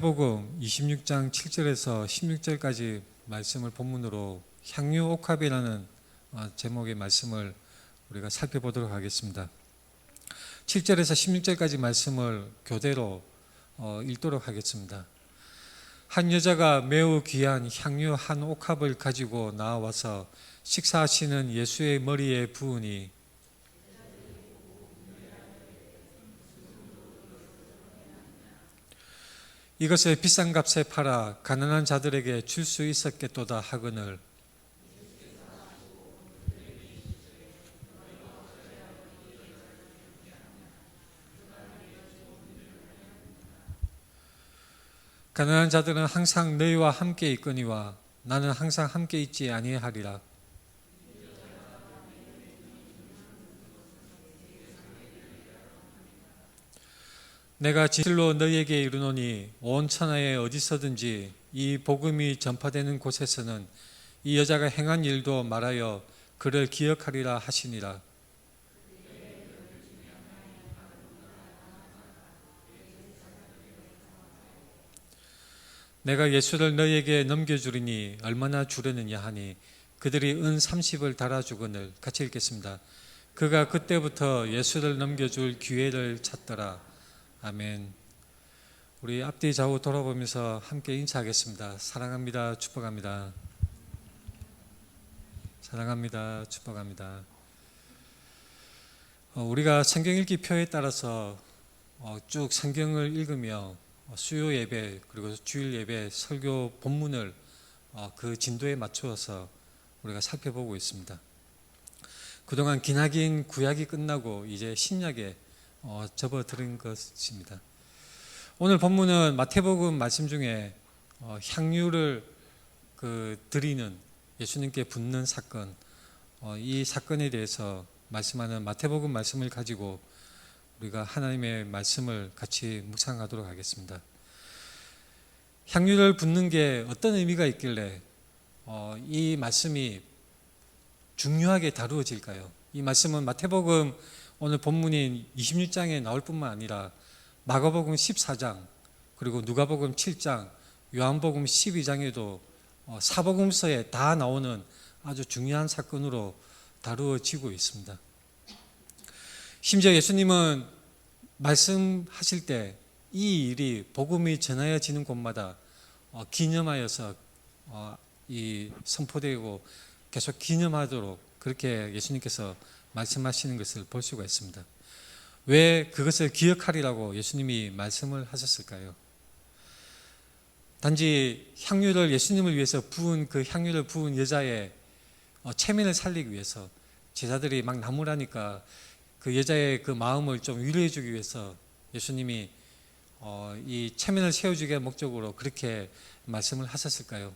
마태복음 26장 7절에서 16절까지 말씀을 본문으로 향유옥합이라는 제목의 말씀을 우리가 살펴보도록 하겠습니다. 7절에서 16절까지 말씀을 교대로 읽도록 하겠습니다. 한 여자가 매우 귀한 향유 한 옥합을 가지고 나와서 식사하시는 예수의 머리에 부으니 이것을 비싼 값에 팔아 가난한 자들에게 줄 수 있었겠도다 하거늘 가난한 자들은 항상 너희와 함께 있거니와 나는 항상 함께 있지 아니하리라. 내가 진실로 너희에게 이르노니 온 천하에 어디서든지 이 복음이 전파되는 곳에서는 이 여자가 행한 일도 말하여 그를 기억하리라 하시니라. 내가 예수를 너희에게 넘겨주리니 얼마나 주려느냐 하니 그들이 은 30을 달아주거늘. 같이 읽겠습니다. 그가 그때부터 예수를 넘겨줄 기회를 찾더라. 아멘. 우리 앞뒤 좌우 돌아보면서 함께 인사하겠습니다. 사랑합니다. 축복합니다. 사랑합니다. 축복합니다. 우리가 성경 읽기 표에 따라서 쭉 성경을 읽으며 수요 예배 그리고 주일 예배 설교 본문을 그 진도에 맞추어서 우리가 살펴보고 있습니다. 그동안 기나긴 구약이 끝나고 이제 신약에 접어드는 것입니다. 오늘 본문은 마태복음 말씀 중에 향유를 드리는 예수님께 붓는 사건, 이 사건에 대해서 말씀하는 마태복음 말씀을 가지고 우리가 하나님의 말씀을 같이 묵상하도록 하겠습니다. 향유를 붓는 게 어떤 의미가 있길래 이 말씀이 중요하게 다루어질까요? 이 말씀은 마태복음 오늘 본문인 26장에 나올 뿐만 아니라 마가복음 14장 그리고 누가복음 7장 요한복음 12장에도 사복음서에 다 나오는 아주 중요한 사건으로 다루어지고 있습니다. 심지어 예수님은 말씀하실 때 이 일이 복음이 전하여지는 곳마다 기념하여서 이 선포되고 계속 기념하도록 그렇게 예수님께서 말씀하시는 것을 볼 수가 있습니다. 왜 그것을 기억하리라고 예수님이 말씀을 하셨을까요? 단지 향유를 예수님을 위해서 부은 그 향유를 부은 여자의 체면을 살리기 위해서 제자들이 막 나무라니까 그 여자의 그 마음을 좀 위로해 주기 위해서 예수님이 이 체면을 세워주기 목적으로 그렇게 말씀을 하셨을까요?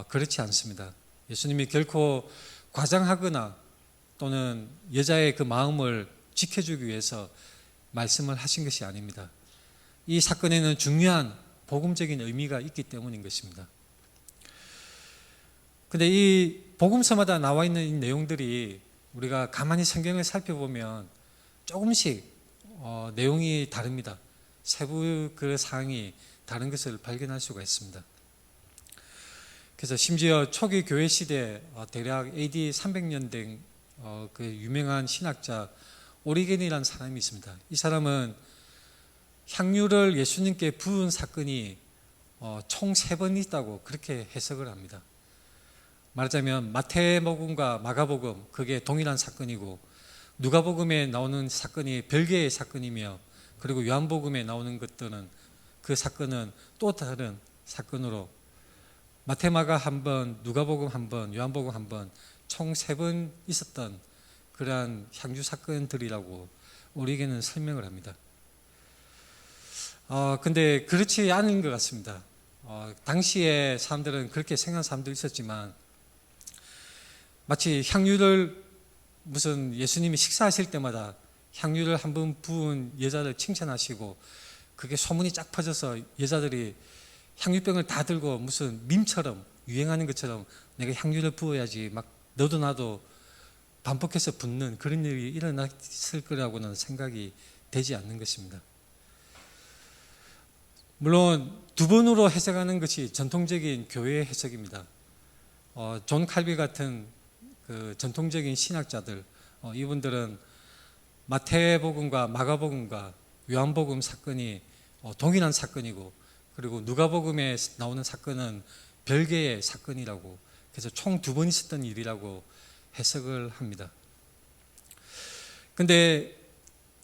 그렇지 않습니다. 예수님이 결코 과장하거나 또는 여자의 그 마음을 지켜주기 위해서 말씀을 하신 것이 아닙니다. 이 사건에는 중요한 복음적인 의미가 있기 때문인 것입니다. 근데 이 복음서마다 나와 있는 이 내용들이 우리가 가만히 성경을 살펴보면 조금씩 내용이 다릅니다. 세부 그 사항이 다른 것을 발견할 수가 있습니다. 그래서 심지어 초기 교회 시대 대략 AD 300년 된 그 유명한 신학자 오리겐이라는 사람이 있습니다. 이 사람은 향유를 예수님께 부은 사건이 총 3번 있다고 그렇게 해석을 합니다. 말하자면 마태복음과 마가복음 그게 동일한 사건이고 누가복음에 나오는 사건이 별개의 사건이며 그리고 요한복음에 나오는 것들은 그 사건은 또 다른 사건으로 마태마가 한 번, 누가복음 한 번, 요한복음 한 번 총 3번 있었던 그러한 향유 사건들이라고 우리에게는 설명을 합니다. 근데 그렇지 않은 것 같습니다. 당시에 사람들은 그렇게 생각하는 사람도 있었지만 마치 향유를 무슨 예수님이 식사하실 때마다 향유를 한 번 부은 여자를 칭찬하시고 그게 소문이 쫙 퍼져서 여자들이 향유병을 다 들고 무슨 밈처럼 유행하는 것처럼 내가 향유를 부어야지 막 너도 나도 반복해서 붓는 그런 일이 일어났을 거라고는 생각이 되지 않는 것입니다. 물론 두 번으로 해석하는 것이 전통적인 교회 해석입니다. 존 칼비 같은 그 전통적인 신학자들, 이분들은 마태복음과 마가복음과 요한복음 사건이 동일한 사건이고, 그리고 누가복음에 나오는 사건은 별개의 사건이라고, 그래서 총 두 번 있었던 일이라고 해석을 합니다. 근데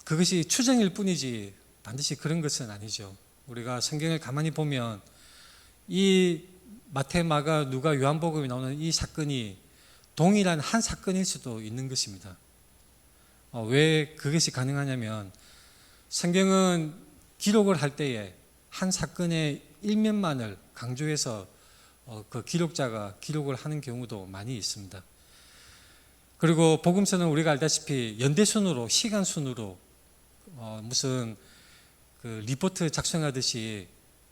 그것이 추정일 뿐이지 반드시 그런 것은 아니죠. 우리가 성경을 가만히 보면 이 마태, 마가, 누가, 요한복음에 나오는 이 사건이 동일한 한 사건일 수도 있는 것입니다. 왜 그것이 가능하냐면, 성경은 기록을 할 때에 한 사건의 일면만을 강조해서 그 기록자가 기록을 하는 경우도 많이 있습니다. 그리고 복음서는 우리가 알다시피 연대순으로, 시간순으로 무슨 그 리포트 작성하듯이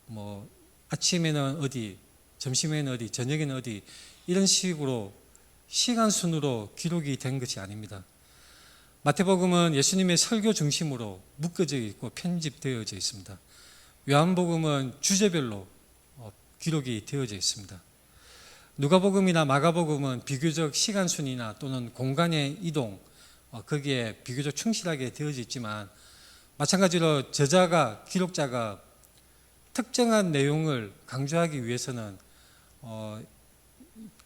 뭐 아침에는 어디, 점심에는 어디, 저녁에는 어디, 이런 식으로 시간순으로 기록이 된 것이 아닙니다. 마태복음은 예수님의 설교 중심으로 묶어져 있고 편집되어져 있습니다. 요한복음은 주제별로 기록이 되어져 있습니다. 누가복음이나 마가복음은 비교적 시간순이나 또는 공간의 이동, 거기에 비교적 충실하게 되어져 있지만, 마찬가지로 저자가, 기록자가 특정한 내용을 강조하기 위해서는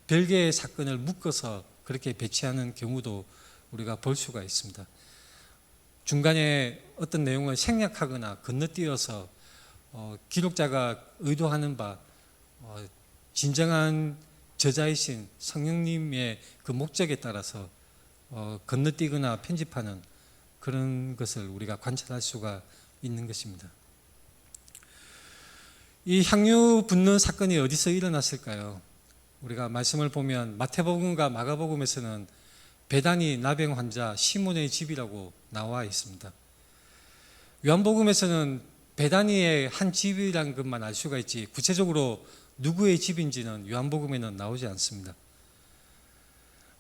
별개의 사건을 묶어서 그렇게 배치하는 경우도 우리가 볼 수가 있습니다. 중간에 어떤 내용을 생략하거나 건너뛰어서 기록자가 의도하는 바, 진정한 저자이신 성령님의 그 목적에 따라서 건너뛰거나 편집하는 그런 것을 우리가 관찰할 수가 있는 것입니다. 이 향유 붓는 사건이 어디서 일어났을까요? 우리가 말씀을 보면 마태복음과 마가복음에서는 베다니 나병 환자 시몬의 집이라고 나와 있습니다. 요한복음에서는 베다니의 한 집이라는 것만 알 수가 있지, 구체적으로 누구의 집인지는 요한복음에는 나오지 않습니다.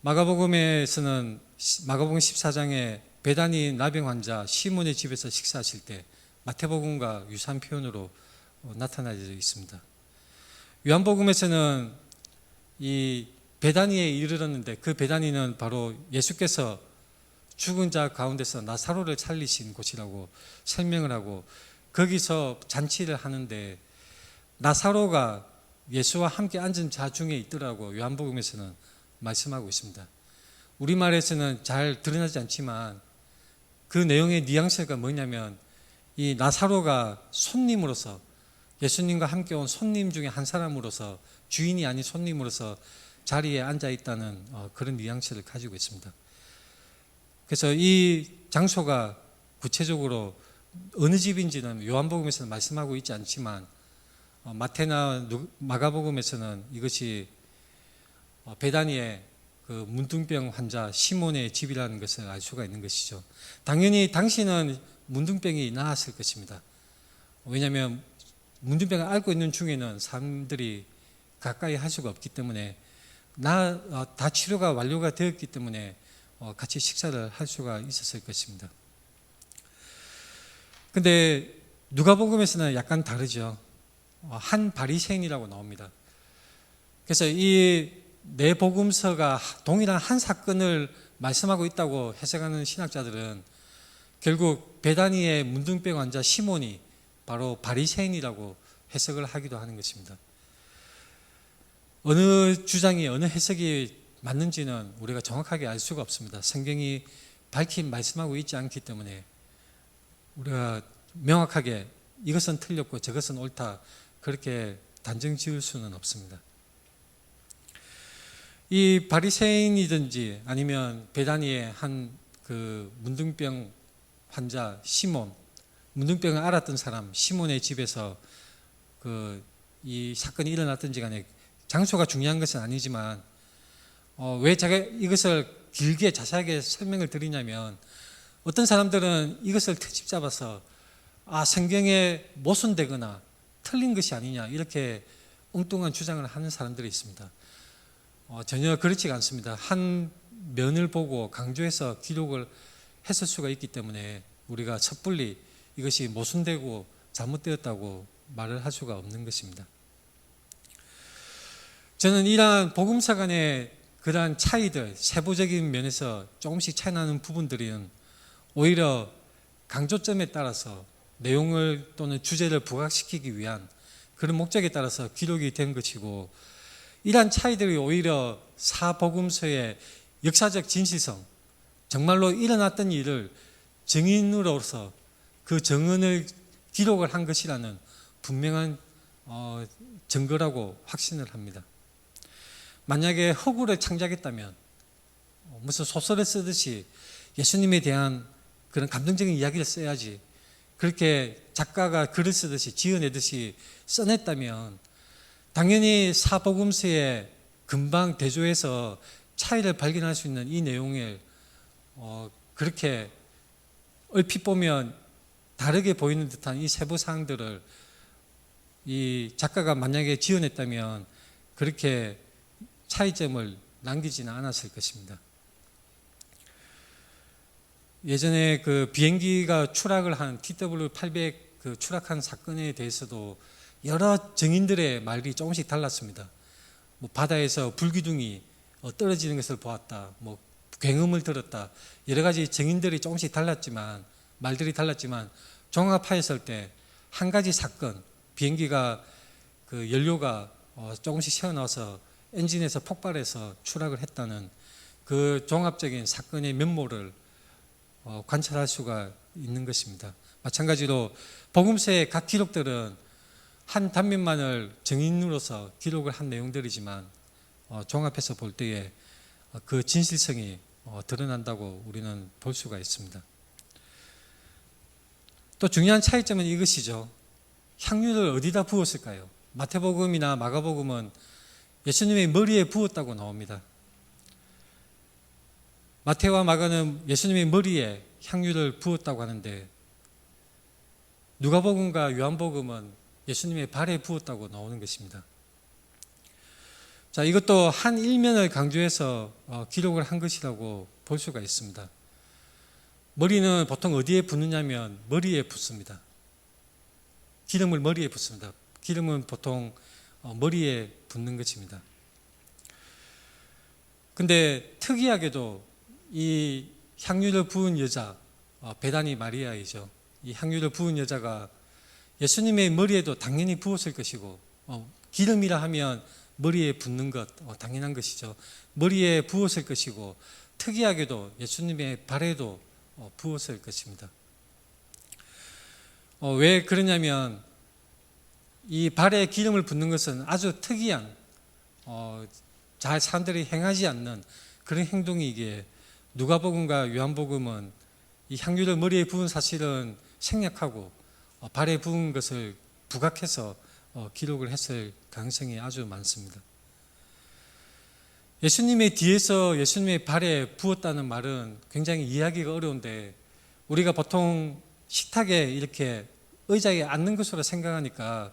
마가복음에서는 마가복음 14장에 베다니 나병 환자 시몬의 집에서 식사하실 때 마태복음과 유사한 표현으로 나타나져 있습니다. 요한복음에서는 이 베다니에 이르렀는데, 그 베다니는 바로 예수께서 죽은 자 가운데서 나사로를 살리신 곳이라고 설명을 하고, 거기서 잔치를 하는데 나사로가 예수와 함께 앉은 자 중에 있더라고 요한복음에서는 말씀하고 있습니다. 우리말에서는 잘 드러나지 않지만 그 내용의 뉘앙스가 뭐냐면, 이 나사로가 손님으로서, 예수님과 함께 온 손님 중에 한 사람으로서, 주인이 아닌 손님으로서 자리에 앉아 있다는 그런 뉘앙스를 가지고 있습니다. 그래서 이 장소가 구체적으로 어느 집인지는 요한복음에서는 말씀하고 있지 않지만, 마태나 마가복음에서는 이것이 베다니의 그 문둥병 환자 시몬의 집이라는 것을 알 수가 있는 것이죠. 당연히 당시는 문둥병이 나았을 것입니다. 왜냐하면 문둥병을 앓고 있는 중에는 사람들이 가까이 할 수가 없기 때문에, 다 치료가 완료가 되었기 때문에 같이 식사를 할 수가 있었을 것입니다. 근데 누가복음에서는 약간 다르죠. 한 바리새인이라고 나옵니다. 그래서 이 네 복음서가 동일한 한 사건을 말씀하고 있다고 해석하는 신학자들은 결국 베다니의 문둥병 환자 시몬이 바로 바리새인이라고 해석을 하기도 하는 것입니다. 어느 주장이, 어느 해석이 맞는지는 우리가 정확하게 알 수가 없습니다. 성경이 밝히 말씀하고 있지 않기 때문에 우리가 명확하게 이것은 틀렸고 저것은 옳다, 그렇게 단정 지을 수는 없습니다. 이 바리새인이든지 아니면 베다니의 한 그 문둥병 환자 시몬, 문둥병을 앓았던 사람 시몬의 집에서 이 사건이 일어났든지 간에 장소가 중요한 것은 아니지만, 왜 제가 이것을 길게 자세하게 설명을 드리냐면, 어떤 사람들은 이것을 트집 잡아서 성경에 모순되거나 틀린 것이 아니냐, 이렇게 엉뚱한 주장을 하는 사람들이 있습니다. 전혀 그렇지가 않습니다. 한 면을 보고 강조해서 기록을 했을 수가 있기 때문에 우리가 섣불리 이것이 모순되고 잘못되었다고 말을 할 수가 없는 것입니다. 저는 이러한 복음서 간의 그러한 차이들, 세부적인 면에서 조금씩 차이 나는 부분들은 오히려 강조점에 따라서 내용을 또는 주제를 부각시키기 위한 그런 목적에 따라서 기록이 된 것이고, 이러한 차이들이 오히려 사복음서의 역사적 진실성, 정말로 일어났던 일을 증인으로서 그 증언을 기록을 한 것이라는 분명한 증거라고 확신을 합니다. 만약에 허구를 창작했다면 무슨 소설을 쓰듯이 예수님에 대한 그런 감동적인 이야기를 써야지, 그렇게 작가가 글을 쓰듯이 지어내듯이 써냈다면 당연히 사복음서의 금방 대조해서 차이를 발견할 수 있는 이 내용을 그렇게 얼핏 보면 다르게 보이는 듯한 이 세부 사항들을 이 작가가 만약에 지어냈다면 그렇게 차이점을 남기지는 않았을 것입니다. 예전에 그 비행기가 추락을 한 TW800 그 추락한 사건에 대해서도 여러 증인들의 말이 조금씩 달랐습니다. 뭐 바다에서 불기둥이 떨어지는 것을 보았다, 뭐 굉음을 들었다, 여러 가지 증인들이 조금씩 달랐지만, 말들이 달랐지만 종합하였을 때 한 가지 사건, 비행기가 그 연료가 조금씩 새어나와서 엔진에서 폭발해서 추락을 했다는 그 종합적인 사건의 면모를 관찰할 수가 있는 것입니다. 마찬가지로 복음서의 각 기록들은 한 단면만을 증인으로서 기록을 한 내용들이지만 종합해서 볼 때에 그 진실성이 드러난다고 우리는 볼 수가 있습니다. 또 중요한 차이점은 이것이죠. 향유를 어디다 부었을까요? 마태복음이나 마가복음은 예수님의 머리에 부었다고 나옵니다. 마태와 마가는 예수님의 머리에 향유를 부었다고 하는데, 누가복음과 요한복음은 예수님의 발에 부었다고 나오는 것입니다. 자, 이것도 한 일면을 강조해서 기록을 한 것이라고 볼 수가 있습니다. 머리는 보통 어디에 붓느냐면 머리에 붓습니다. 기름을 머리에 붓습니다. 기름은 보통 머리에 붓는 것입니다. 근데 특이하게도 이 향유를 부은 여자, 베다니 마리아이죠. 이 향유를 부은 여자가 예수님의 머리에도 당연히 부었을 것이고, 기름이라 하면 머리에 붓는 것 당연한 것이죠. 머리에 부었을 것이고, 특이하게도 예수님의 발에도 부었을 것입니다. 왜 그러냐면 이 발에 기름을 붓는 것은 아주 특이한, 잘 사람들이 행하지 않는 그런 행동이기에 누가복음과 요한복음은 이 향유를 머리에 부은 사실은 생략하고 발에 부은 것을 부각해서 기록을 했을 가능성이 아주 많습니다. 예수님의 뒤에서 예수님의 발에 부었다는 말은 굉장히 이해하기가 어려운데, 우리가 보통 식탁에 이렇게 의자에 앉는 것으로 생각하니까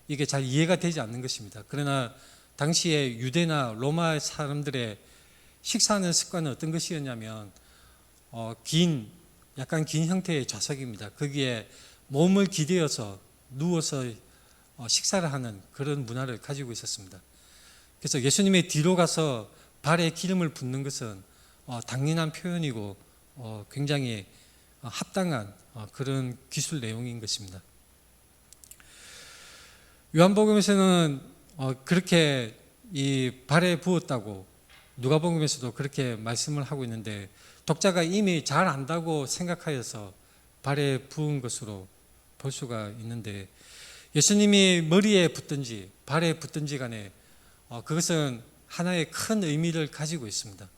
이게 잘 이해가 되지 않는 것입니다. 그러나 당시에 유대나 로마 사람들의 식사하는 습관은 어떤 것이었냐면 약간 긴 형태의 좌석입니다. 거기에 몸을 기대어서 누워서 식사를 하는 그런 문화를 가지고 있었습니다. 그래서 예수님의 뒤로 가서 발에 기름을 붓는 것은 당연한 표현이고 굉장히 합당한 그런 기술 내용인 것입니다. 요한복음에서는 그렇게 이 발에 부었다고, 누가복음에서도 그렇게 말씀을 하고 있는데, 독자가 이미 잘 안다고 생각하여서 발에 부은 것으로 볼 수가 있는데, 예수님이 머리에 붓든지 발에 붓든지 간에 그것은 하나의 큰 의미를 가지고 있습니다.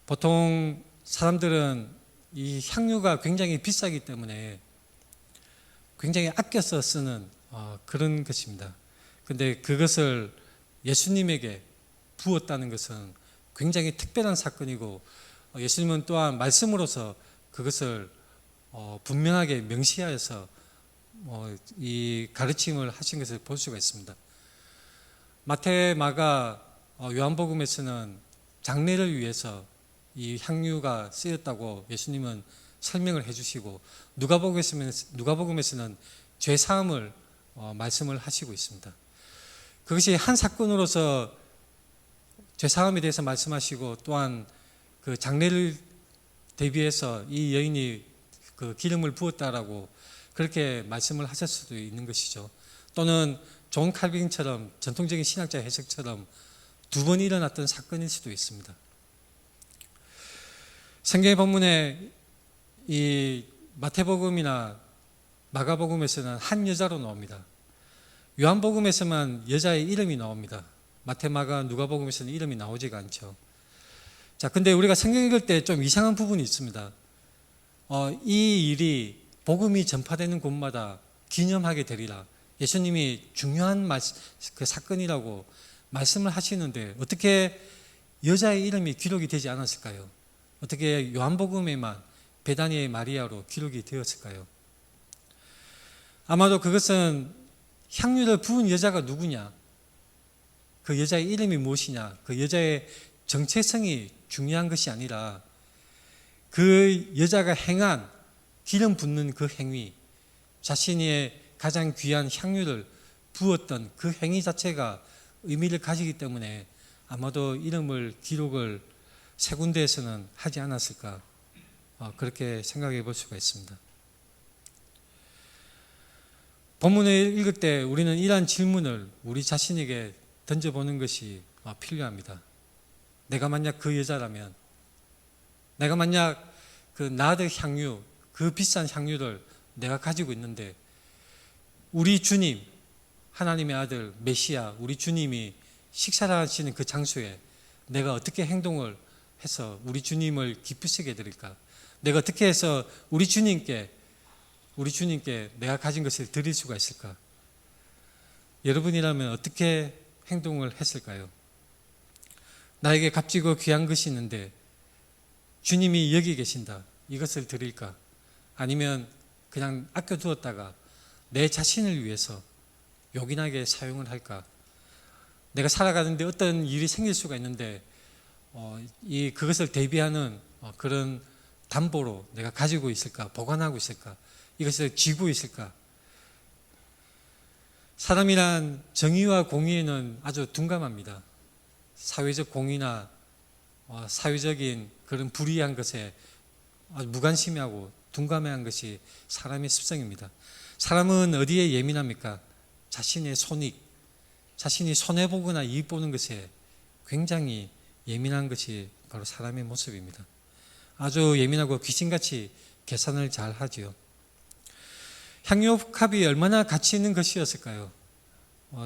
보통 사람들은 이 향유가 굉장히 비싸기 때문에 굉장히 아껴서 쓰는 그런 것입니다. 근데 그것을 예수님에게 부었다는 것은 굉장히 특별한 사건이고, 예수님은 또한 말씀으로서 그것을 분명하게 명시하여서 이 가르침을 하신 것을 볼 수가 있습니다. 마태, 마가, 요한복음에서는 장례를 위해서 이 향유가 쓰였다고 예수님은 설명을 해주시고, 누가복음에서는 죄 사함을 말씀을 하시고 있습니다. 그것이 한 사건으로서 죄 사함에 대해서 말씀하시고, 또한 그 장례를 대비해서 이 여인이 그 기름을 부었다라고 그렇게 말씀을 하실 수도 있는 것이죠. 또는 존 칼빈처럼 전통적인 신학자 해석처럼 두 번 일어났던 사건일 수도 있습니다. 성경의 본문에 이 마태복음이나 마가복음에서는 한 여자로 나옵니다. 요한복음에서만 여자의 이름이 나옵니다. 마태, 마가, 누가복음에서는 이름이 나오지가 않죠. 자, 근데 우리가 성경 읽을 때 좀 이상한 부분이 있습니다. 이 일이 복음이 전파되는 곳마다 기념하게 되리라. 예수님이 중요한 그 사건이라고 말씀을 하시는데 어떻게 여자의 이름이 기록이 되지 않았을까요? 어떻게 요한복음에만 베다니의 마리아로 기록이 되었을까요? 아마도 그것은 향유를 부은 여자가 누구냐, 그 여자의 이름이 무엇이냐, 그 여자의 정체성이 중요한 것이 아니라 그 여자가 행한 기름 붓는 그 행위, 자신의 가장 귀한 향유를 부었던 그 행위 자체가 의미를 가지기 때문에 아마도 이름을 기록을 세 군데에서는 하지 않았을까, 그렇게 생각해 볼 수가 있습니다. 본문을 읽을 때 우리는 이러한 질문을 우리 자신에게 던져보는 것이 필요합니다. 내가 만약 그 여자라면, 내가 만약 그 나드 향유, 그 비싼 향유를 내가 가지고 있는데 우리 주님, 하나님의 아들 메시아, 우리 주님이 식사를 하시는 그 장소에 내가 어떻게 행동을 해서 우리 주님을 기쁘시게 드릴까? 내가 어떻게 해서 우리 주님께 내가 가진 것을 드릴 수가 있을까? 여러분이라면 어떻게 행동을 했을까요? 나에게 값지고 귀한 것이 있는데 주님이 여기 계신다, 이것을 드릴까? 아니면 그냥 아껴두었다가 내 자신을 위해서 요긴하게 사용을 할까? 내가 살아가는데 어떤 일이 생길 수가 있는데 그것을 대비하는 그런 담보로 내가 가지고 있을까? 보관하고 있을까? 이것을 쥐고 있을까? 사람이란 정의와 공의에는 아주 둔감합니다. 사회적 공의나 사회적인 그런 불이한 것에 아주 무관심하고 둔감해한 것이 사람의 습성입니다. 사람은 어디에 예민합니까? 자신의 손익, 자신이 손해보거나 이익 보는 것에 굉장히 예민한 것이 바로 사람의 모습입니다. 아주 예민하고 귀신같이 계산을 잘 하지요. 향유옥합이 얼마나 가치 있는 것이었을까요?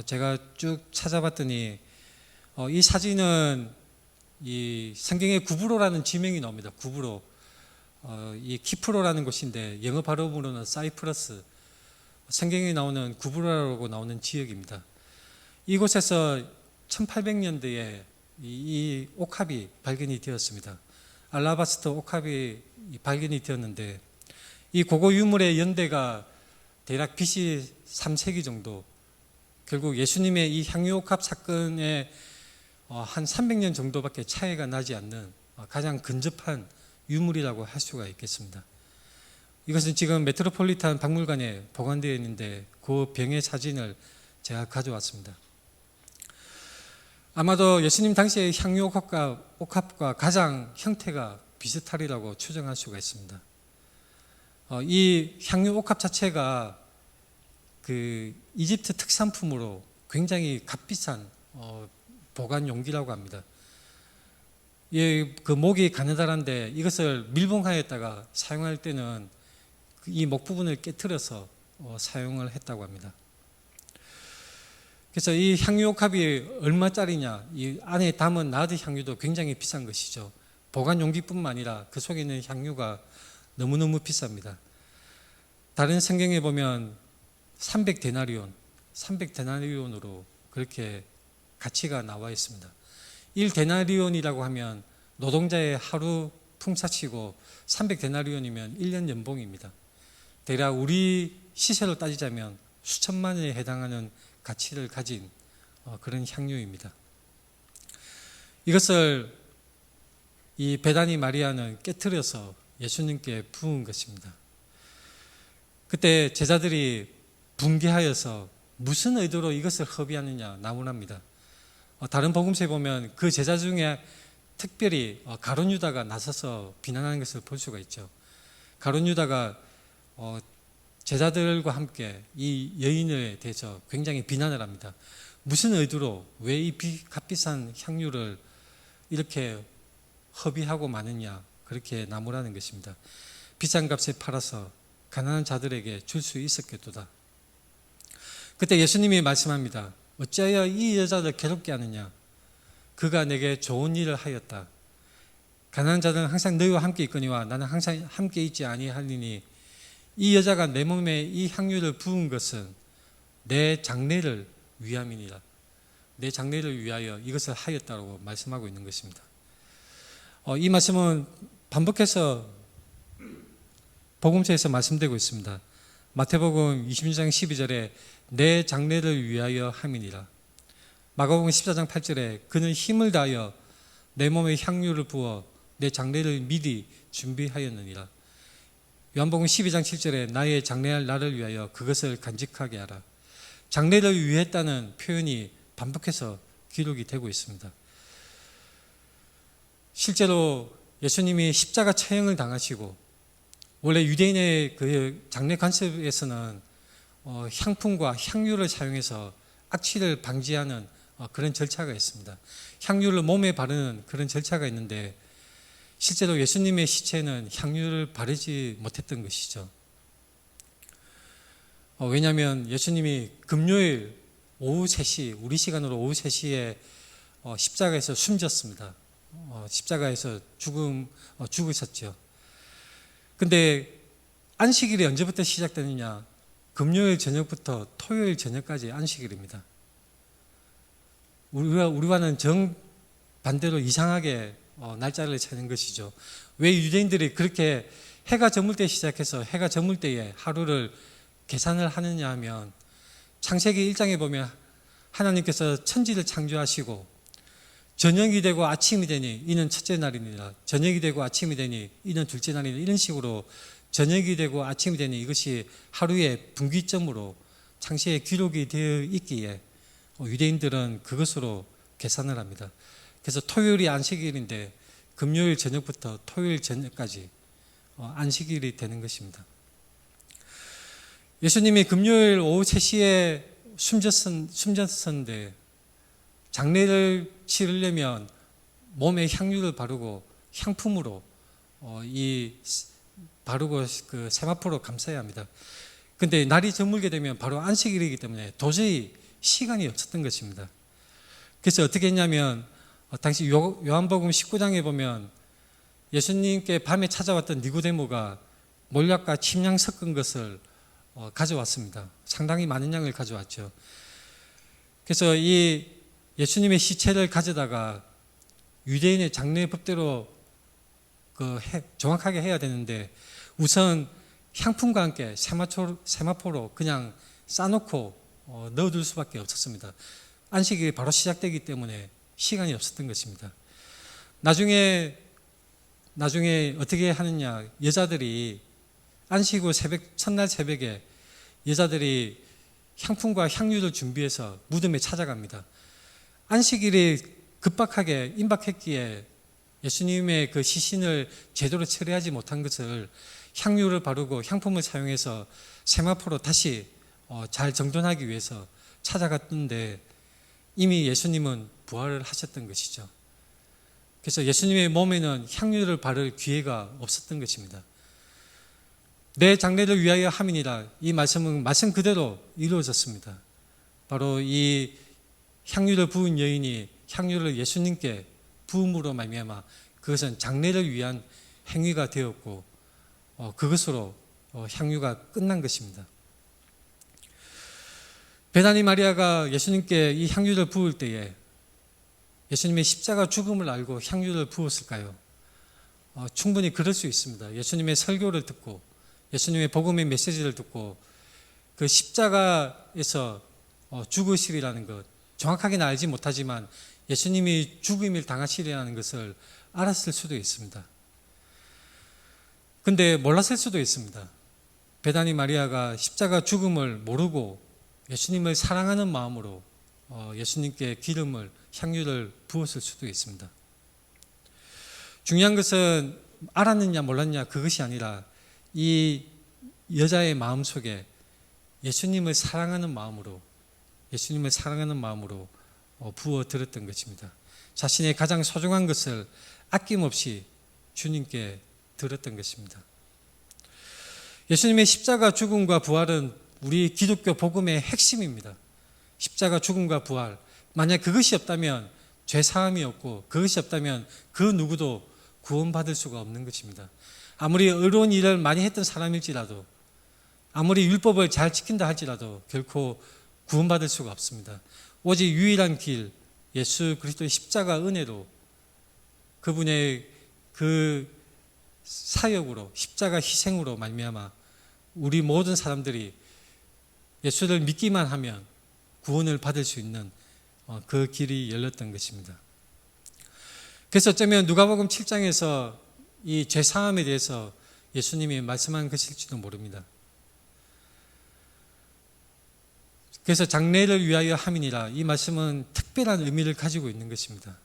제가 쭉 찾아봤더니 이 사진은 이 성경의 구브로라는 지명이 나옵니다. 구브로. 이 키프로라는 곳인데 영어 발음으로는 사이프러스, 성경에 나오는 구브로라고 나오는 지역입니다. 이곳에서 1800년대에 이 옥합이 발견이 되었습니다. 알라바스터 옥합이 발견이 되었는데 이 고고 유물의 연대가 대략 BC 3세기 정도, 결국 예수님의 이 향유옥합 사건에 한 300년 정도밖에 차이가 나지 않는 가장 근접한 유물이라고 할 수가 있겠습니다. 이것은 지금 메트로폴리탄 박물관에 보관되어 있는데 그 병의 사진을 제가 가져왔습니다. 아마도 예수님 당시의 향유옥합과 가장 형태가 비슷하리라고 추정할 수가 있습니다. 이 향유옥합 자체가 그 이집트 특산품으로 굉장히 값비싼 보관 용기라고 합니다. 그 목이 가느다란데 이것을 밀봉하였다가 사용할 때는 이 목 부분을 깨트려서 사용을 했다고 합니다. 그래서 이 향유옥합이 얼마짜리냐, 이 안에 담은 나드 향유도 굉장히 비싼 것이죠. 보관 용기뿐만 아니라 그 속에 있는 향유가 너무너무 비쌉니다. 다른 성경에 보면 300데나리온으로 그렇게 가치가 나와 있습니다. 1데나리온이라고 하면 노동자의 하루 품삯이고 300데나리온이면 1년 연봉입니다. 대략 우리 시세로 따지자면 수천만 원에 해당하는 가치를 가진 그런 향유입니다. 이것을 이 베다니 마리아는 깨트려서 예수님께 부은 것입니다. 그때 제자들이 붕괴하여서 무슨 의도로 이것을 허비하느냐 나무랍니다. 다른 복음서에 보면 그 제자 중에 특별히 가룟 유다가 나서서 비난하는 것을 볼 수가 있죠. 가룟 유다가 제자들과 함께 이 여인에 대해서 굉장히 비난을 합니다. 무슨 의도로 왜 이 값비싼 향유를 이렇게 허비하고 마느냐, 그렇게 나무라는 것입니다. 비싼 값에 팔아서 가난한 자들에게 줄 수 있었겠도다. 그때 예수님이 말씀합니다. 어찌하여 이 여자를 괴롭게 하느냐? 그가 내게 좋은 일을 하였다. 가난한 자들은 항상 너희와 함께 있거니와 나는 항상 함께 있지 아니하리니 이 여자가 내 몸에 이 향유를 부은 것은 내 장례를 위함이니라. 내 장례를 위하여 이것을 하였다고 말씀하고 있는 것입니다. 이 말씀은 반복해서 복음서에서 말씀되고 있습니다. 마태복음 26장 12절에 내 장례를 위하여 함이니라. 마가복음 14장 8절에 그는 힘을 다하여 내 몸에 향유를 부어 내 장례를 미리 준비하였느니라. 요한복음 12장 7절에 나의 장례할 날을 위하여 그것을 간직하게 하라. 장례를 위했다는 표현이 반복해서 기록이 되고 있습니다. 실제로 예수님이 십자가 처형을 당하시고 원래 유대인의 그 장례 관습에서는 향품과 향유를 사용해서 악취를 방지하는 그런 절차가 있습니다. 향유를 몸에 바르는 그런 절차가 있는데 실제로 예수님의 시체는 향유를 바르지 못했던 것이죠. 왜냐하면 예수님이 금요일 오후 3시, 우리 시간으로 오후 3시에 십자가에서 숨졌습니다. 십자가에서 죽으셨죠. 근데 안식일이 언제부터 시작되느냐? 금요일 저녁부터 토요일 저녁까지 안식일입니다. 우리와는 정반대로 이상하게 날짜를 차는 것이죠. 왜 유대인들이 그렇게 해가 저물 때 시작해서 해가 저물 때에 하루를 계산을 하느냐 하면 창세기 1장에 보면 하나님께서 천지를 창조하시고 저녁이 되고 아침이 되니 이는 첫째 날이니라. 저녁이 되고 아침이 되니 이는 둘째 날이니라. 이런 식으로 저녁이 되고 아침이 되니 이것이 하루의 분기점으로 창세에 기록이 되어 있기에 유대인들은 그것으로 계산을 합니다. 그래서 토요일이 안식일인데 금요일 저녁부터 토요일 저녁까지 안식일이 되는 것입니다. 예수님이 금요일 오후 3시에 숨졌었는데 장례를 치르려면 몸에 향유를 바르고 향품으로 바르고 그 세마포로 감싸야 합니다. 근데 날이 저물게 되면 바로 안식일이기 때문에 도저히 시간이 없었던 것입니다. 그래서 어떻게 했냐면 당시 요한복음 19장에 보면 예수님께 밤에 찾아왔던 니고데모가 몰약과 침향 섞은 것을 가져왔습니다. 상당히 많은 양을 가져왔죠. 그래서 이 예수님의 시체를 가져다가 유대인의 장례 법대로 정확하게 해야 되는데 우선 향품과 함께 세마포로 그냥 싸놓고 넣어둘 수밖에 없었습니다. 안식일이 바로 시작되기 때문에 시간이 없었던 것입니다. 나중에 어떻게 하느냐? 여자들이 안식 후 첫날 새벽에 여자들이 향품과 향유를 준비해서 무덤에 찾아갑니다. 안식일이 급박하게 임박했기에 예수님의 그 시신을 제대로 처리하지 못한 것을 향유를 바르고 향품을 사용해서 세마포로 다시 잘 정돈하기 위해서 찾아갔는데 이미 예수님은 부활을 하셨던 것이죠. 그래서 예수님의 몸에는 향유를 바를 기회가 없었던 것입니다. 내 장례를 위하여 함이니라. 이 말씀은 말씀 그대로 이루어졌습니다. 바로 이 향유를 부은 여인이 향유를 예수님께 부음으로 말미암아 그것은 장례를 위한 행위가 되었고 그것으로 향유가 끝난 것입니다. 베다니 마리아가 예수님께 이 향유를 부을 때에 예수님의 십자가 죽음을 알고 향유를 부었을까요? 충분히 그럴 수 있습니다. 예수님의 설교를 듣고 예수님의 복음의 메시지를 듣고 그 십자가에서 죽으시리라는 것 정확하게는 알지 못하지만 예수님이 죽음을 당하시리라는 것을 알았을 수도 있습니다. 근데 몰랐을 수도 있습니다. 베다니 마리아가 십자가 죽음을 모르고 예수님을 사랑하는 마음으로 예수님께 기름을, 향유를 부었을 수도 있습니다. 중요한 것은 알았느냐 몰랐냐 그것이 아니라 이 여자의 마음속에 예수님을 사랑하는 마음으로 부어 들었던 것입니다. 자신의 가장 소중한 것을 아낌없이 주님께 들었던 것입니다. 예수님의 십자가 죽음과 부활은 우리 기독교 복음의 핵심입니다. 십자가 죽음과 부활, 만약 그것이 없다면 죄사함이 없고, 그것이 없다면 그 누구도 구원받을 수가 없는 것입니다. 아무리 의로운 일을 많이 했던 사람일지라도, 아무리 율법을 잘 지킨다 할지라도 결코 구원받을 수가 없습니다. 오직 유일한 길, 예수 그리스도의 십자가 은혜로, 그분의 그 사역으로, 십자가 희생으로 말미암아 우리 모든 사람들이 예수를 믿기만 하면 구원을 받을 수 있는 그 길이 열렸던 것입니다. 그래서 어쩌면 누가복음 7장에서 이 죄사함에 대해서 예수님이 말씀한 것일지도 모릅니다. 그래서 장래를 위하여 함이니라, 이 말씀은 특별한 의미를 가지고 있는 것입니다.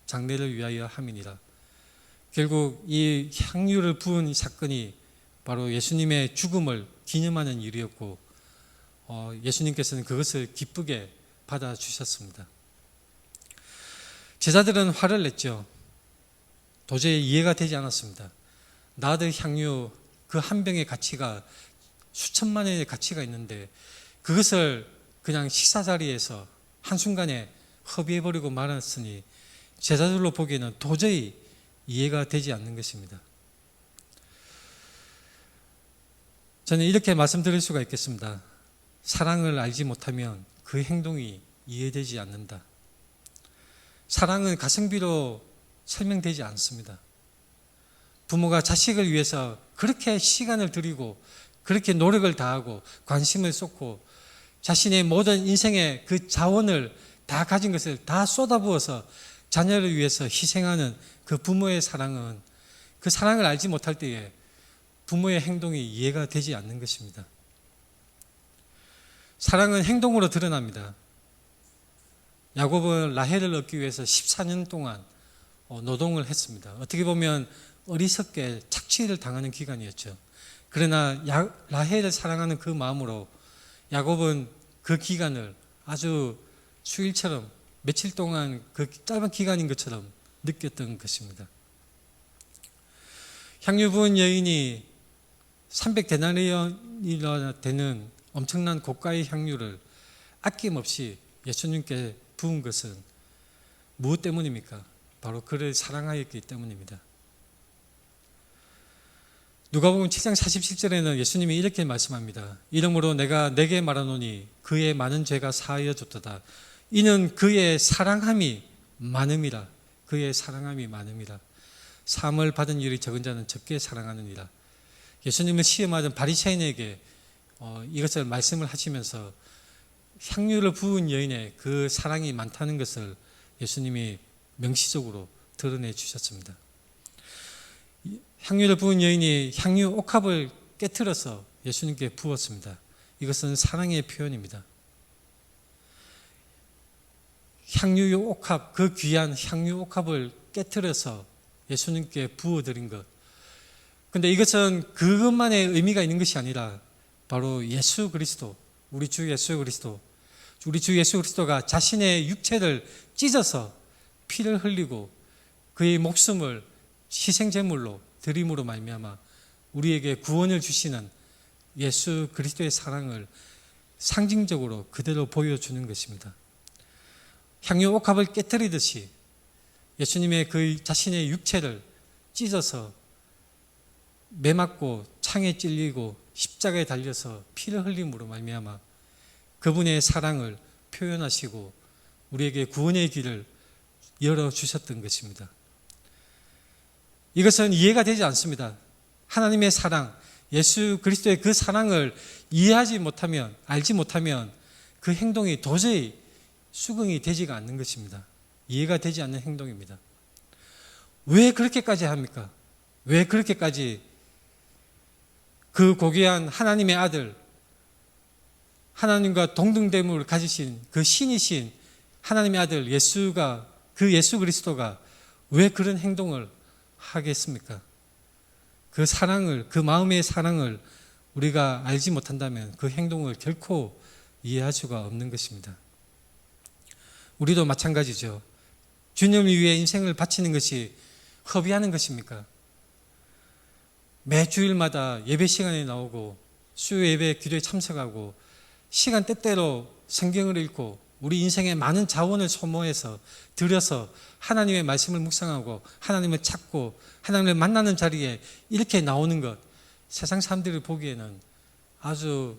장래를 위하여 함이니라. 결국 이 향유를 부은 이 사건이 바로 예수님의 죽음을 기념하는 일이었고, 예수님께서는 그것을 기쁘게 받아주셨습니다. 제자들은 화를 냈죠. 도저히 이해가 되지 않았습니다. 나드 향유 그 한 병의 가치가 수천만 원의 가치가 있는데 그것을 그냥 식사 자리에서 한순간에 허비해버리고 말았으니 제자들로 보기에는 도저히 이해가 되지 않는 것입니다. 저는 이렇게 말씀드릴 수가 있겠습니다. 사랑을 알지 못하면 그 행동이 이해되지 않는다. 사랑은 가성비로 설명되지 않습니다. 부모가 자식을 위해서 그렇게 시간을 들이고 그렇게 노력을 다하고 관심을 쏟고 자신의 모든 인생의 그 자원을 다 가진 것을 다 쏟아부어서 자녀를 위해서 희생하는 그 부모의 사랑은, 그 사랑을 알지 못할 때에 부모의 행동이 이해가 되지 않는 것입니다. 사랑은 행동으로 드러납니다. 야곱은 라헬을 얻기 위해서 14년 동안 노동을 했습니다. 어떻게 보면 어리석게 착취를 당하는 기간이었죠. 그러나 라헬을 사랑하는 그 마음으로 야곱은 그 기간을 아주 수일처럼, 며칠 동안 그 짧은 기간인 것처럼 느꼈던 것입니다. 향유 부은 여인이 300데나리온이나 되는 엄청난 고가의 향유를 아낌없이 예수님께 부은 것은 무엇 때문입니까? 바로 그를 사랑하였기 때문입니다. 누가복음 7장 47절에는 예수님이 이렇게 말씀합니다. 이러므로 내가 내게 말하노니 그의 많은 죄가 사하여 줬도다. 이는 그의 사랑함이 많음이라. 그의 사랑함이 많음이라. 사함을 받은 일이 적은 자는 적게 사랑하느니라. 예수님을 시험하던 바리새인에게 이것을 말씀을 하시면서 향유를 부은 여인의 그 사랑이 많다는 것을 예수님이 명시적으로 드러내 주셨습니다. 향유를 부은 여인이 향유 옥합을 깨트려서 예수님께 부었습니다. 이것은 사랑의 표현입니다. 향유 옥합, 그 귀한 향유 옥합을 깨트려서 예수님께 부어드린 것. 근데 이것은 그것만의 의미가 있는 것이 아니라 바로 예수 그리스도, 우리 주 예수 그리스도가 자신의 육체를 찢어서 피를 흘리고 그의 목숨을 희생제물로 드림으로 말미암아 우리에게 구원을 주시는 예수 그리스도의 사랑을 상징적으로 그대로 보여주는 것입니다. 향유 옥합을 깨뜨리듯이 예수님의 그 자신의 육체를 찢어서 매맞고 창에 찔리고 십자가에 달려서 피를 흘림으로 말미암아 그분의 사랑을 표현하시고 우리에게 구원의 길을 열어주셨던 것입니다. 이것은 이해가 되지 않습니다. 하나님의 사랑, 예수 그리스도의 그 사랑을 이해하지 못하면, 알지 못하면 그 행동이 도저히 수긍이 되지가 않는 것입니다. 이해가 되지 않는 행동입니다. 왜 그렇게까지 합니까? 왜 그렇게까지 그 고귀한 하나님의 아들, 하나님과 동등됨을 가지신 그 신이신 하나님의 아들 예수가, 그 예수 그리스도가 왜 그런 행동을 하겠습니까? 그 사랑을, 그 마음의 사랑을 우리가 알지 못한다면 그 행동을 결코 이해할 수가 없는 것입니다. 우리도 마찬가지죠. 주님을 위해 인생을 바치는 것이 허비하는 것입니까? 매 주일마다 예배 시간에 나오고 수요 예배 기도에 참석하고 시간 때때로 성경을 읽고 우리 인생에 많은 자원을 소모해서 들여서 하나님의 말씀을 묵상하고 하나님을 찾고 하나님을 만나는 자리에 이렇게 나오는 것, 세상 사람들이 보기에는 아주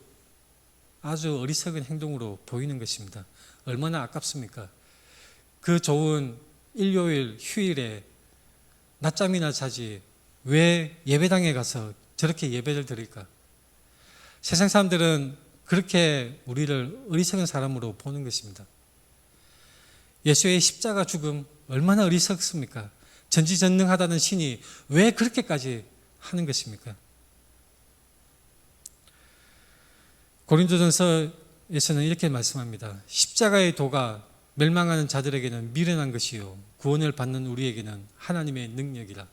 어리석은 행동으로 보이는 것입니다. 얼마나 아깝습니까? 그 좋은 일요일 휴일에 낮잠이나 자지 왜 예배당에 가서 저렇게 예배를 드릴까? 세상 사람들은 그렇게 우리를 어리석은 사람으로 보는 것입니다. 예수의 십자가 죽음 얼마나 어리석습니까? 전지전능하다는 신이 왜 그렇게까지 하는 것입니까? 고린도전서에서는 이렇게 말씀합니다. 십자가의 도가 멸망하는 자들에게는 미련한 것이요 구원을 받는 우리에게는 하나님의 능력이라.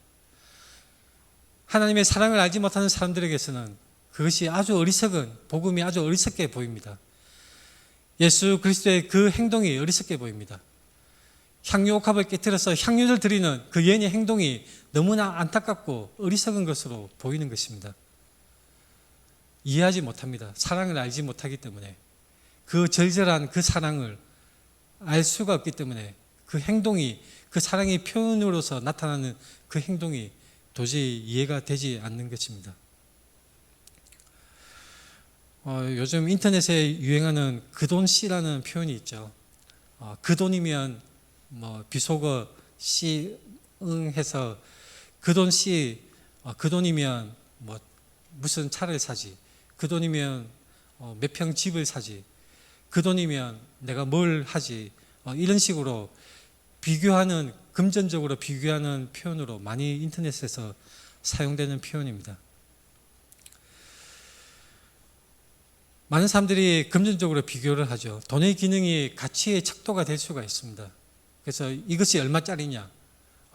하나님의 사랑을 알지 못하는 사람들에게서는 그것이 아주 어리석은, 복음이 아주 어리석게 보입니다. 예수 그리스도의 그 행동이 어리석게 보입니다. 향유옥합을 깨뜨려서 향유를 드리는 그 여인의 행동이 너무나 안타깝고 어리석은 것으로 보이는 것입니다. 이해하지 못합니다. 사랑을 알지 못하기 때문에, 그 절절한 그 사랑을 알 수가 없기 때문에 그 행동이, 그 사랑의 표현으로서 나타나는 그 행동이 도저히 이해가 되지 않는 것입니다. 요즘 인터넷에 유행하는 그 돈씨라는 표현이 있죠. 그 돈이면 비속어 씨, 응 해서 그 돈씨, 그 돈이면 무슨 차를 사지, 그 돈이면 몇 평 집을 사지, 그 돈이면 내가 뭘 하지, 이런 식으로 비교하는, 금전적으로 비교하는 표현으로 많이 인터넷에서 사용되는 표현입니다. 많은 사람들이 금전적으로 비교를 하죠. 돈의 기능이 가치의 척도가 될 수가 있습니다. 그래서 이것이 얼마짜리냐,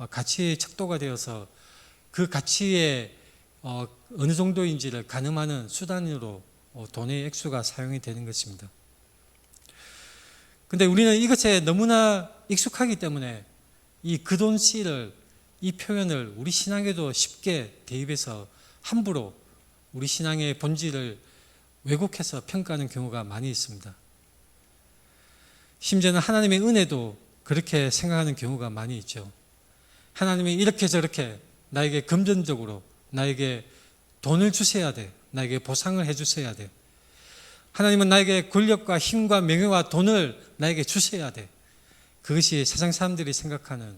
가치의 척도가 되어서 그 가치의 어느 정도인지를 가늠하는 수단으로 돈의 액수가 사용이 되는 것입니다. 그런데 우리는 이것에 너무나 익숙하기 때문에 이 그 돈씨를, 이 표현을 우리 신앙에도 쉽게 대입해서 함부로 우리 신앙의 본질을 왜곡해서 평가하는 경우가 많이 있습니다. 심지어는 하나님의 은혜도 그렇게 생각하는 경우가 많이 있죠. 하나님이 이렇게 저렇게 나에게 금전적으로 나에게 돈을 주셔야 돼, 나에게 보상을 해주셔야 돼, 하나님은 나에게 권력과 힘과 명예와 돈을 나에게 주셔야 돼. 그것이 세상 사람들이 생각하는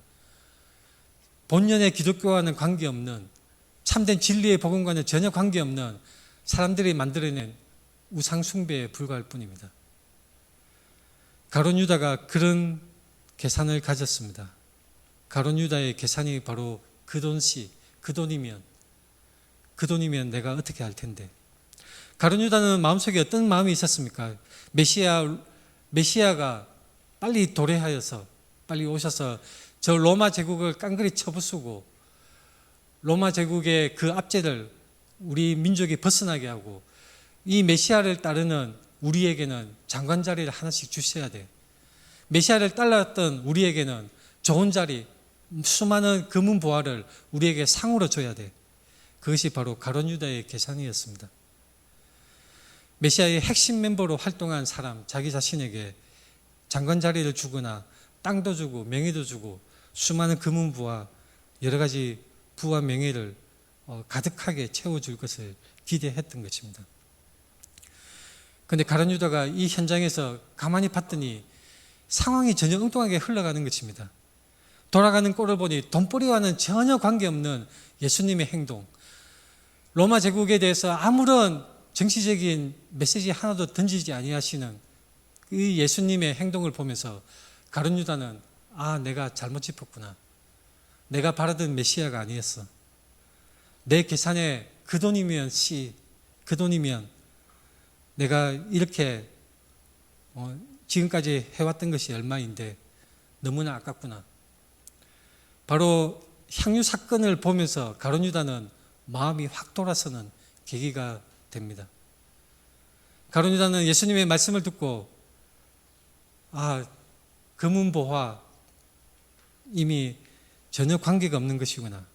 본연의 기독교와는 관계없는, 참된 진리의 복음과는 전혀 관계없는 사람들이 만들어낸 우상 숭배에 불과할 뿐입니다. 가룟 유다가 그런 계산을 가졌습니다. 가룟 유다의 계산이 바로 그 돈씨, 그 돈이면 내가 어떻게 할 텐데. 가룟 유다는 마음속에 어떤 마음이 있었습니까? 메시아가 빨리 도래하여서 빨리 오셔서 저 로마 제국을 깡그리 쳐부수고 로마 제국의 그 압제를 우리 민족이 벗어나게 하고 이 메시아를 따르는 우리에게는 장관 자리를 하나씩 주셔야 돼. 메시아를 따랐던 우리에게는 좋은 자리, 수많은 금은 보화를 우리에게 상으로 줘야 돼. 그것이 바로 가룟 유다의 계산이었습니다. 메시아의 핵심 멤버로 활동한 사람, 자기 자신에게 장관 자리를 주거나 땅도 주고 명예도 주고 수많은 금은 부와 여러 가지 부와 명예를 가득하게 채워줄 것을 기대했던 것입니다. 그런데 가룟 유다가 이 현장에서 가만히 봤더니 상황이 전혀 엉뚱하게 흘러가는 것입니다. 돌아가는 꼴을 보니 돈벌이와는 전혀 관계없는 예수님의 행동, 로마 제국에 대해서 아무런 정치적인 메시지 하나도 던지지 아니하시는 이 예수님의 행동을 보면서 가룟 유다는 내가 잘못 짚었구나. 내가 바라던 메시아가 아니었어. 내 계산에 그 돈이면 씨, 그 돈이면 내가 이렇게 지금까지 해왔던 것이 얼마인데 너무나 아깝구나. 바로 향유 사건을 보면서 가룟 유다는 마음이 확 돌아서는 계기가 됩니다. 가룟 유다는 예수님의 말씀을 듣고 금은보화 이미 전혀 관계가 없는 것이구나.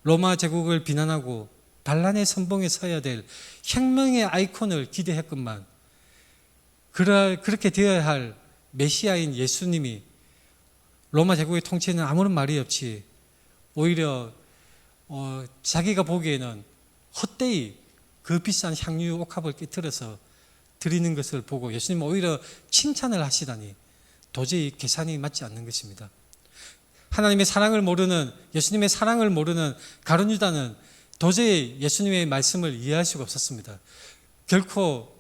로마 제국을 비난하고 반란의 선봉에 서야 될 혁명의 아이콘을 기대했건만 그렇게 되어야 할 메시아인 예수님이 로마 제국의 통치에는 아무런 말이 없이 오히려 자기가 보기에는 헛되이 그 비싼 향유 옥합을 깨뜨려서 드리는 것을 보고 예수님은 오히려 칭찬을 하시다니 도저히 계산이 맞지 않는 것입니다. 하나님의 사랑을 모르는, 예수님의 사랑을 모르는 가룟 유다는 도저히 예수님의 말씀을 이해할 수가 없었습니다. 결코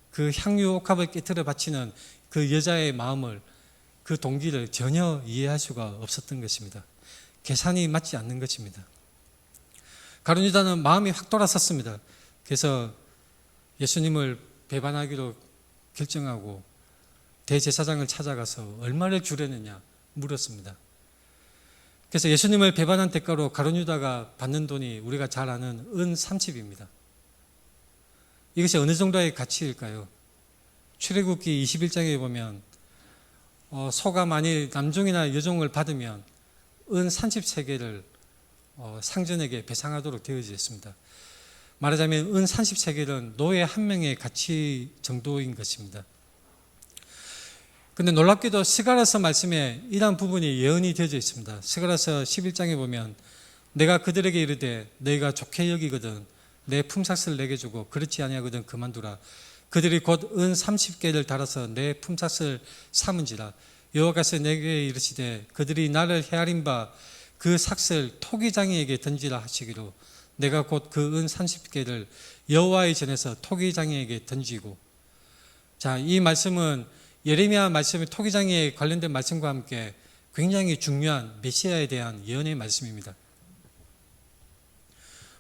그 향유 옥합을 깨뜨려 바치는 그 여자의 마음을, 그 동기를 전혀 이해할 수가 없었던 것입니다. 계산이 맞지 않는 것입니다. 가룟 유다는 마음이 확 돌아섰습니다. 그래서 예수님을 배반하기로 결정하고 대제사장을 찾아가서 얼마를 주려느냐 물었습니다. 그래서 예수님을 배반한 대가로 가룟 유다가 받는 돈이 우리가 잘 아는 은 30입니다. 이것이 어느 정도의 가치일까요? 출애굽기 21장에 보면 소가 만일 남종이나 여종을 받으면 은 30세겔을 상전에게 배상하도록 되어져 있습니다. 말하자면 은 30세겔은 노예 한 명의 가치 정도인 것입니다. 근데 놀랍게도 스가랴서 말씀에 이러한 부분이 예언이 되어져 있습니다. 스가랴서 11장에 보면 내가 그들에게 이르되 너희가 좋게 여기거든 내 품삯을 내게 주고 그렇지 아니하거든 그만두라. 그들이 곧 은 30개를 달아서 내 품삯을 삼은지라. 여호와께서 내게 이르시되 그들이 나를 헤아린 바 그 삭을 토기장이에게 던지라 하시기로 내가 곧 그 은 30개를 여호와의 전에서 토기장이에게 던지고. 자, 이 말씀은 예레미야 말씀의 토기장이에 관련된 말씀과 함께 굉장히 중요한 메시아에 대한 예언의 말씀입니다.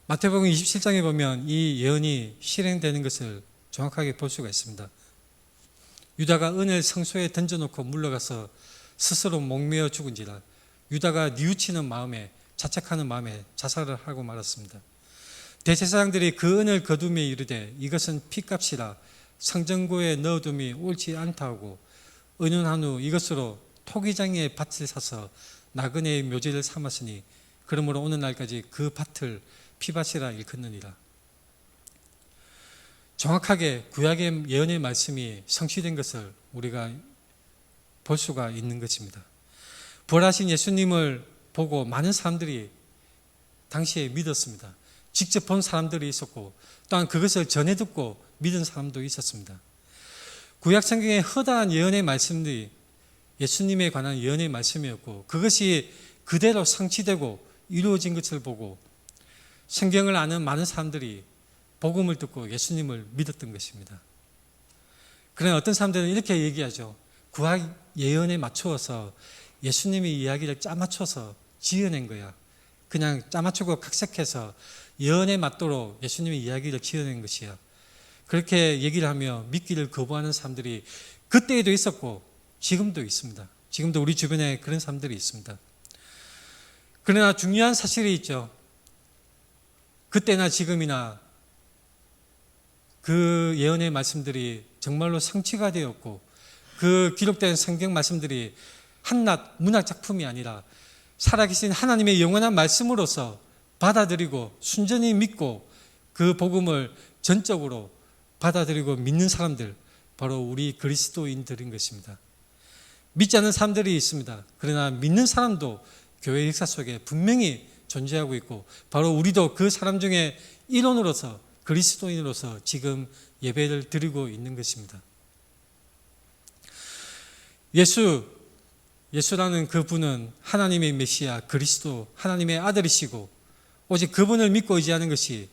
마태복음 27장에 보면 이 예언이 실행되는 것을 정확하게 볼 수가 있습니다. 유다가 은을 성소에 던져놓고 물러가서 스스로 목매어 죽은지라. 유다가 뉘우치는 마음에, 자책하는 마음에 자살을 하고 말았습니다. 대제사장들이 그 은을 거두며 이르되 이것은 피값이라 성전고에 넣어둠이 옳지 않다 하고 은연한 후 이것으로 토기장의 밭을 사서 나그네의 묘지를 삼았으니 그러므로 오는 날까지 그 밭을 피밭이라 일컫느니라. 정확하게 구약의 예언의 말씀이 성취된 것을 우리가 볼 수가 있는 것입니다. 부활하신 예수님을 보고 많은 사람들이 당시에 믿었습니다. 직접 본 사람들이 있었고 또한 그것을 전해 듣고 믿은 사람도 있었습니다. 구약 성경의 허다한 예언의 말씀들이 예수님에 관한 예언의 말씀이었고 그것이 그대로 성취되고 이루어진 것을 보고 성경을 아는 많은 사람들이 복음을 듣고 예수님을 믿었던 것입니다. 그러나 어떤 사람들은 이렇게 얘기하죠. 구약 예언에 맞추어서 예수님이 이야기를 짜맞춰서 지어낸 거야. 그냥 짜맞추고 각색해서 예언에 맞도록 예수님의 이야기를 지어낸 것이야. 그렇게 얘기를 하며 믿기를 거부하는 사람들이 그때에도 있었고 지금도 있습니다. 지금도 우리 주변에 그런 사람들이 있습니다. 그러나 중요한 사실이 있죠. 그때나 지금이나 그 예언의 말씀들이 정말로 성취가 되었고 그 기록된 성경 말씀들이 한낱 문학 작품이 아니라 살아계신 하나님의 영원한 말씀으로서 받아들이고 순전히 믿고 그 복음을 전적으로 받아들이고 믿는 사람들, 바로 우리 그리스도인들인 것입니다. 믿지 않는 사람들이 있습니다. 그러나 믿는 사람도 교회 역사 속에 분명히 존재하고 있고 바로 우리도 그 사람 중에 일원으로서 그리스도인으로서 지금 예배를 드리고 있는 것입니다. 예수라는 그분은 하나님의 메시아 그리스도 하나님의 아들이시고 오직 그분을 믿고 의지하는 것이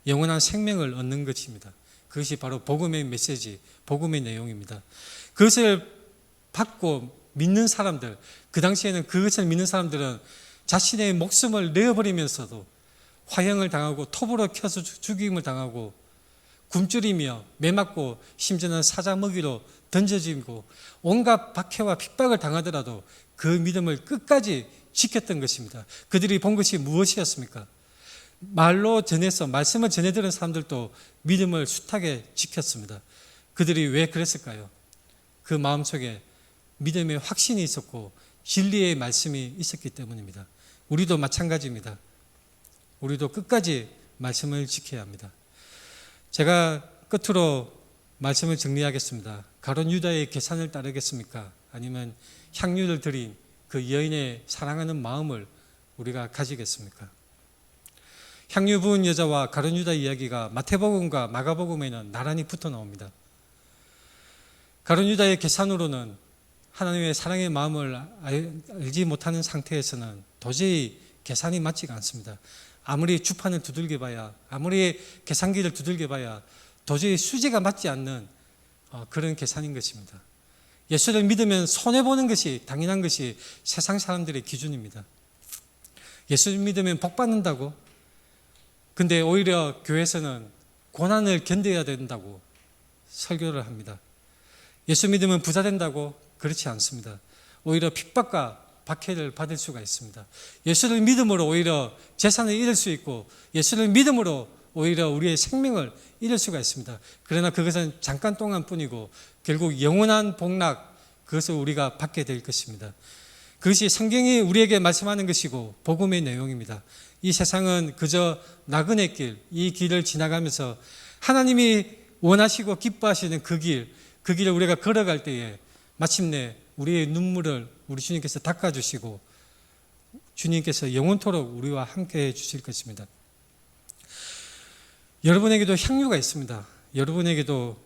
영원한 생명을 얻는 것입니다. 그것이 바로 복음의 메시지, 복음의 내용입니다. 그것을 받고 믿는 사람들, 그 당시에는 그것을 믿는 사람들은 자신의 목숨을 내어버리면서도 화형을 당하고 톱으로 켜서 죽임을 당하고 굶주리며 매맞고 심지어는 사자 먹이로 던져지고 온갖 박해와 핍박을 당하더라도 그 믿음을 끝까지 지켰던 것입니다. 그들이 본 것이 무엇이었습니까? 말로 전해서 말씀을 전해들은 사람들도 믿음을 숱하게 지켰습니다. 그들이 왜 그랬을까요? 그 마음속에 믿음의 확신이 있었고 진리의 말씀이 있었기 때문입니다. 우리도 마찬가지입니다. 우리도 끝까지 말씀을 지켜야 합니다. 제가 끝으로 말씀을 정리하겠습니다. 가룟 유다의 계산을 따르겠습니까? 아니면 향유를 드린 그 여인의 사랑하는 마음을 우리가 가지겠습니까? 향유 부은 여자와 가룟 유다 이야기가 마태복음과 마가복음에는 나란히 붙어 나옵니다. 가룟 유다의 계산으로는 하나님의 사랑의 마음을 알지 못하는 상태에서는 도저히 계산이 맞지가 않습니다. 아무리 주판을 두들겨 봐야, 아무리 계산기를 두들겨 봐야 도저히 수지가 맞지 않는 그런 계산인 것입니다. 예수를 믿으면 손해보는 것이 당연한 것이 세상 사람들의 기준입니다. 예수를 믿으면 복 받는다고, 근데 오히려 교회에서는 고난을 견뎌야 된다고 설교를 합니다. 예수 믿으면 부자 된다고, 그렇지 않습니다. 오히려 핍박과 박해를 받을 수가 있습니다. 예수를 믿음으로 오히려 재산을 잃을 수 있고, 예수를 믿음으로 오히려 우리의 생명을 잃을 수가 있습니다. 그러나 그것은 잠깐 동안 뿐이고 결국 영원한 복락, 그것을 우리가 받게 될 것입니다. 그것이 성경이 우리에게 말씀하는 것이고 복음의 내용입니다. 이 세상은 그저 나그네 길, 이 길을 지나가면서 하나님이 원하시고 기뻐하시는 그 길을 우리가 걸어갈 때에 마침내 우리의 눈물을 우리 주님께서 닦아주시고 주님께서 영원토록 우리와 함께 해주실 것입니다. 여러분에게도 향유가 있습니다. 여러분에게도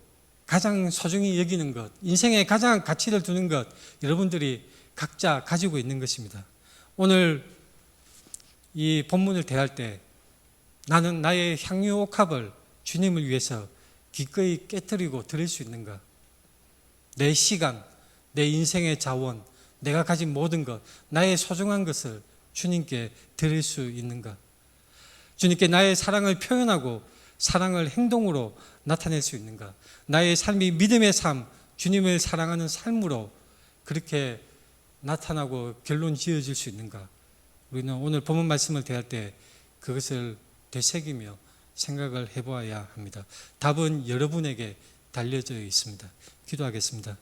가장 소중히 여기는 것, 인생에 가장 가치를 두는 것, 여러분들이 각자 가지고 있는 것입니다. 오늘 이 본문을 대할 때 나는 나의 향유 옥합을 주님을 위해서 기꺼이 깨뜨리고 드릴 수 있는가? 내 시간, 내 인생의 자원, 내가 가진 모든 것, 나의 소중한 것을 주님께 드릴 수 있는가? 주님께 나의 사랑을 표현하고 사랑을 행동으로 나타낼 수 있는가? 나의 삶이 믿음의 삶, 주님을 사랑하는 삶으로 그렇게 나타나고 결론 지어질 수 있는가? 우리는 오늘 본문 말씀을 대할 때 그것을 되새기며 생각을 해보아야 합니다. 답은 여러분에게 달려져 있습니다. 기도하겠습니다.